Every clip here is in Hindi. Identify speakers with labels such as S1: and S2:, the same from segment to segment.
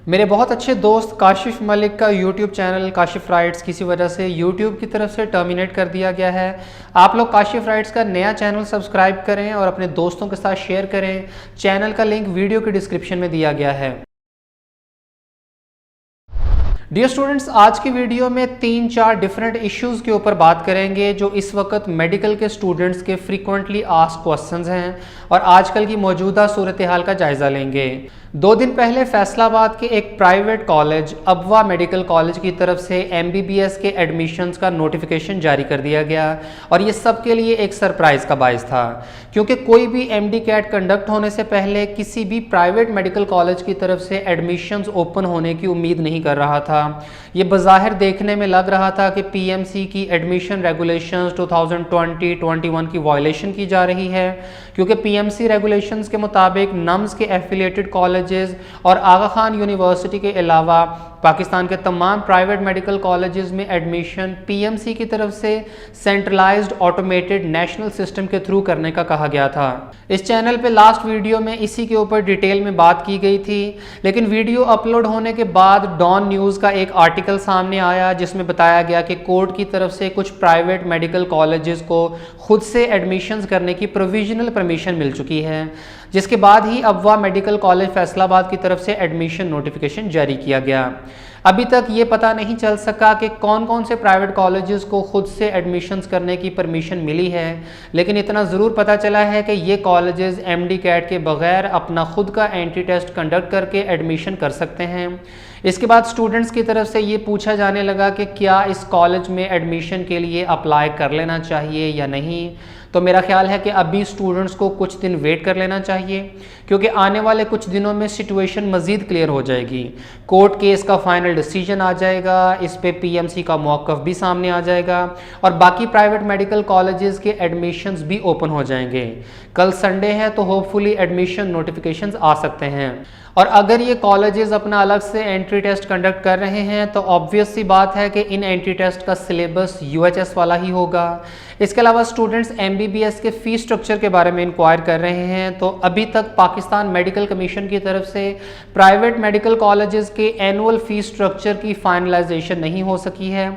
S1: मेरे बहुत अच्छे दोस्त काशिफ मलिक का यूट्यूब चैनल काशिफ राइट्स किसी वजह से यूट्यूब की तरफ से टर्मिनेट कर दिया गया है। आप लोग काशिफ राइट्स का नया चैनल सब्सक्राइब करें और अपने दोस्तों के साथ शेयर करें। चैनल का लिंक वीडियो के डिस्क्रिप्शन में दिया गया है। डियर स्टूडेंट्स, आज की वीडियो में 3-4 डिफरेंट इश्यूज़ के ऊपर बात करेंगे जो इस वक्त मेडिकल के स्टूडेंट्स के फ्रीक्वेंटली आस्क्ड क्वेश्चंस हैं और आजकल की मौजूदा सूरत हाल का जायज़ा लेंगे। 2 दिन पहले फैसलाबाद के एक private college Abwa medical college की तरफ से MBBS के एडमिशन्स का नोटिफिकेशन जारी कर दिया गया और ये सब के लिए एक सरप्राइज़ का बायस था, क्योंकि कोई भी MD कैट कंडक्ट होने से पहले किसी भी प्राइवेट मेडिकल कॉलेज की तरफ से एडमिशन्स ओपन होने की उम्मीद नहीं कर रहा था। ये बज़ाहिर देखने में लग रहा था कि PMC की एडमिशन रेगुलेशंस 2020-21 की वायलेशन की जा रही है, क्योंकि PMC रेगुलेशंस के मुताबिक नम्स के एफिलिएटेड कॉलेजेस और आगा खान यूनिवर्सिटी के अलावा पाकिस्तान के तमाम प्राइवेट मेडिकल कॉलेजेस में एडमिशन PMC की तरफ से सेंट्रलाइज्ड ऑटोमेटेड नेशनल सिस्टम के थ्रू करने का कहा गया था। इस चैनल पे लास्ट वीडियो में इसी के ऊपर डिटेल में बात की गई थी, लेकिन वीडियो अपलोड होने के बाद डॉन न्यूज़ का एक आर्टिकल सामने आया जिसमें बताया गया कि कोर्ट की तरफ से कुछ प्राइवेट मेडिकल कॉलेजेस को खुद से एडमिशन्स करने की प्रोविजनल परमिशन मिल चुकी है, जिसके बाद ही अबवा मेडिकल कॉलेज फैसलाबाद की तरफ से एडमिशन नोटिफिकेशन जारी किया गया। अभी तक ये पता नहीं चल सका कि कौन कौन से प्राइवेट कॉलेजेस को खुद से एडमिशन्स करने की परमिशन मिली है, लेकिन इतना ज़रूर पता चला है कि ये कॉलेजेस MD कैट के बगैर अपना खुद का एंट्री टेस्ट कंडक्ट करके एडमिशन कर सकते हैं। इसके बाद स्टूडेंट्स की तरफ से ये पूछा जाने लगा कि क्या इस कॉलेज में एडमिशन के लिए अप्लाई कर लेना चाहिए या नहीं। तो मेरा ख्याल है कि अभी स्टूडेंट्स को कुछ दिन वेट कर लेना चाहिए, क्योंकि आने वाले कुछ दिनों में सिचुएशन मज़ीद क्लियर हो जाएगी। कोर्ट केस का फाइनल डिसीजन आ जाएगा, इस पे PMC का मौक़िफ़ भी सामने आ जाएगा और बाकी प्राइवेट मेडिकल कॉलेजेस के एडमिशन्स भी ओपन हो जाएंगे। कल संडे है तो होपफुली एडमिशन नोटिफिकेशंस आ सकते हैं, और अगर ये कॉलेजेस अपना अलग से एंट्री टेस्ट कंडक्ट कर रहे हैं तो ऑब्वियस सी बात है कि इन एंट्री टेस्ट का सिलेबस UHS वाला ही होगा। इसके अलावा स्टूडेंट्स MBBS के फ़ीस स्ट्रक्चर के बारे में इंक्वायर कर रहे हैं, तो अभी तक पाकिस्तान मेडिकल कमीशन की तरफ से प्राइवेट मेडिकल कॉलेजेस के एनुअल फ़ीस स्ट्रक्चर की फाइनलाइजेशन नहीं हो सकी है।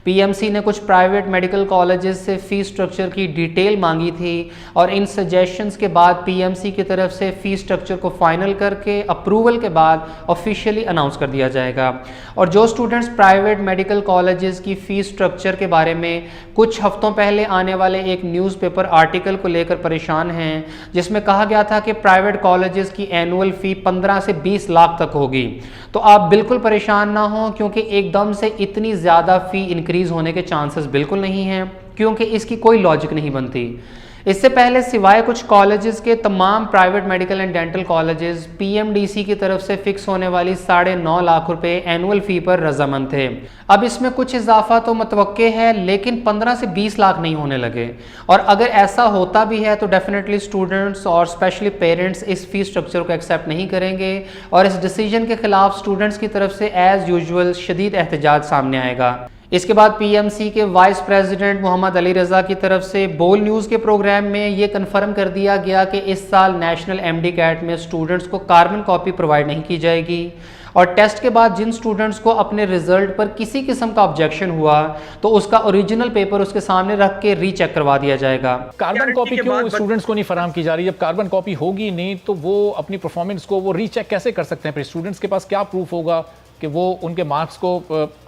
S1: PMC ने कुछ प्राइवेट मेडिकल कॉलेजेस से फ़ीस स्ट्रक्चर की डिटेल मांगी थी और इन सजेशंस के बाद PMC की तरफ से फ़ीस स्ट्रक्चर को फाइनल करके अप्रूवल के बाद ऑफिशियली अनाउंस कर दिया जाएगा। और जो स्टूडेंट्स प्राइवेट मेडिकल कॉलेजेस की फ़ीस स्ट्रक्चर के बारे में कुछ हफ्तों पहले आने वाले एक न्यूज़पेपर आर्टिकल को लेकर परेशान हैं, जिसमें कहा गया था कि प्राइवेट कॉलेजेस की एनुअल फ़ी 15 से 20 लाख तक होगी, तो आप बिल्कुल परेशान ना हो, क्योंकि एकदम से इतनी ज़्यादा फ़ी इंक्रीज़ होने के चांसेस बिल्कुल नहीं हैं, क्योंकि इसकी कोई लॉजिक नहीं बनती। इससे पहले सिवाय कुछ कॉलेजेस के तमाम private medical and dental colleges PMDC की तरफ से फिक्स होने वाली 9.5 लाख रुपए एनुअल फ़ी पर रजामंद थे। अब इसमें कुछ इजाफा तो मतवक्के है, लेकिन 15 से 20 लाख नहीं होने लगे, और अगर ऐसा होता भी है तो डेफिनेटली स्टूडेंट्स और स्पेशली पेरेंट्स इस फ़ीस स्ट्रक्चर को एक्सेप्ट नहीं करेंगे और इस डिसीजन के खिलाफ स्टूडेंट्स की तरफ से एज़ यूजुअल शदीद एहतजाज सामने आएगा। इसके बाद PMC के वाइस प्रेसिडेंट मोहम्मद अली रज़ा की तरफ से बोल न्यूज़ के प्रोग्राम में ये कंफर्म कर दिया गया कि इस साल नेशनल MD कैट में स्टूडेंट्स को कार्बन कॉपी प्रोवाइड नहीं की जाएगी, और टेस्ट के बाद जिन स्टूडेंट्स को अपने रिजल्ट पर किसी किस्म का ऑब्जेक्शन हुआ तो उसका ओरिजिनल पेपर उसके सामने रख के रीचेक करवा दिया जाएगा।
S2: कार्बन कॉपी क्यों स्टूडेंट्स को नहीं फराहम की जा रही? जब कार्बन कॉपी होगी नहीं तो वो अपनी परफॉर्मेंस को वो रीचेक कैसे कर सकते हैं? फिर स्टूडेंट्स के पास क्या प्रूफ होगा कि वो उनके मार्क्स को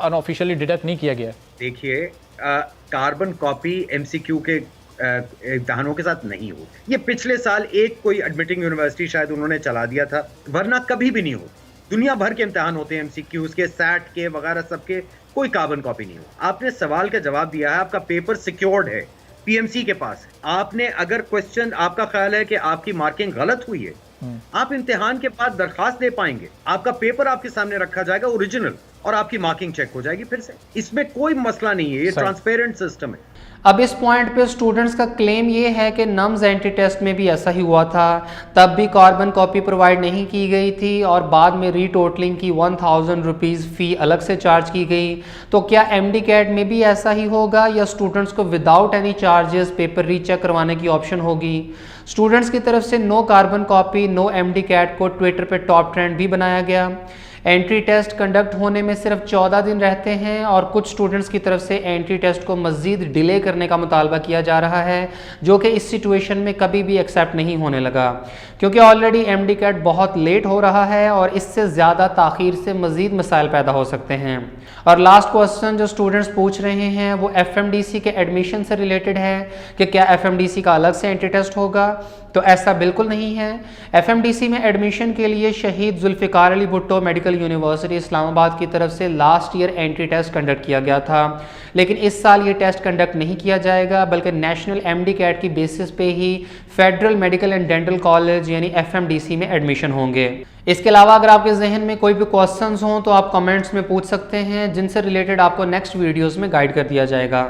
S2: अनऑफिशियली डिडक्ट नहीं किया गया?
S3: देखिए, कार्बन कॉपी MCQ के इम्तहानों के साथ नहीं हो। ये पिछले साल एक कोई एडमिटिंग यूनिवर्सिटी शायद उन्होंने चला दिया था, वरना कभी भी नहीं हो। दुनिया भर के इम्तहान होते हैं MCQs के, SAT के वगैरह सबके, कोई कार्बन कॉपी नहीं हो। आपने सवाल का जवाब दिया है, आपका पेपर सिक्योर्ड है, PMC के पास है। आपने अगर क्वेश्चन, आपका ख्याल है कि आपकी मार्किंग गलत हुई है, आप इम्तिहान के बाद दरखास्त दे पाएंगे, आपका पेपर आपके सामने रखा जाएगा ओरिजिनल, और आपकी मार्किंग चेक हो जाएगी फिर से। इसमें कोई मसला नहीं है, ये ट्रांसपेरेंट सिस्टम है।
S1: अब इस पॉइंट पे स्टूडेंट्स का क्लेम ये है कि नम्स एंट्री टेस्ट में भी ऐसा ही हुआ था, तब भी कार्बन कॉपी प्रोवाइड नहीं की गई थी और बाद में रीटोटलिंग की 1000 रुपीज़ फ़ी अलग से चार्ज की गई। तो क्या MD कैट में भी ऐसा ही होगा या स्टूडेंट्स को without any charges paper recheck करवाने की ऑप्शन होगी? स्टूडेंट्स की तरफ से no carbon copy no MD CAT को ट्विटर पे टॉप ट्रेंड भी बनाया गया। एंट्री टेस्ट कंडक्ट होने में सिर्फ 14 दिन रहते हैं और कुछ स्टूडेंट्स की तरफ से एंट्री टेस्ट को मज़ीद डिले करने का मुतालबा किया जा रहा है, जो कि इस सिचुएशन में कभी भी एक्सेप्ट नहीं होने लगा, क्योंकि ऑलरेडी एमडी कैट बहुत लेट हो रहा है और इससे ज़्यादा ताख़ीर से मज़ीद मसाइल पैदा हो सकते हैं। और लास्ट क्वेश्चन जो स्टूडेंट्स पूछ रहे हैं वो एफएमडीसी के एडमिशन से रिलेटेड है कि क्या एफएमडीसी का अलग से एंट्री टेस्ट होगा। तो ऐसा बिल्कुल नहीं है। एफएमडीसी में एडमिशन के लिए शहीद जुल्फ़िकार अली भुट्टो मेडिकल यूनिवर्सिटी इस्लामाबाद की तरफ से last year entry test conduct किया गया था, लेकिन इस साल ये टेस्ट कंडक्ट नहीं किया जाएगा, बल्कि नेशनल एमडी कैट की बेसिस पे ही federal medical and dental college यानी एफएमडीसी में एडमिशन होंगे। इसके अलावा अगर आपके जहन में कोई भी क्वेश्चंस हों तो आप कमेंट्स में पूछ सकते हैं, जिनसे रिलेटेड आपको नेक्स्ट वीडियोज़ में गाइड कर दिया जाएगा।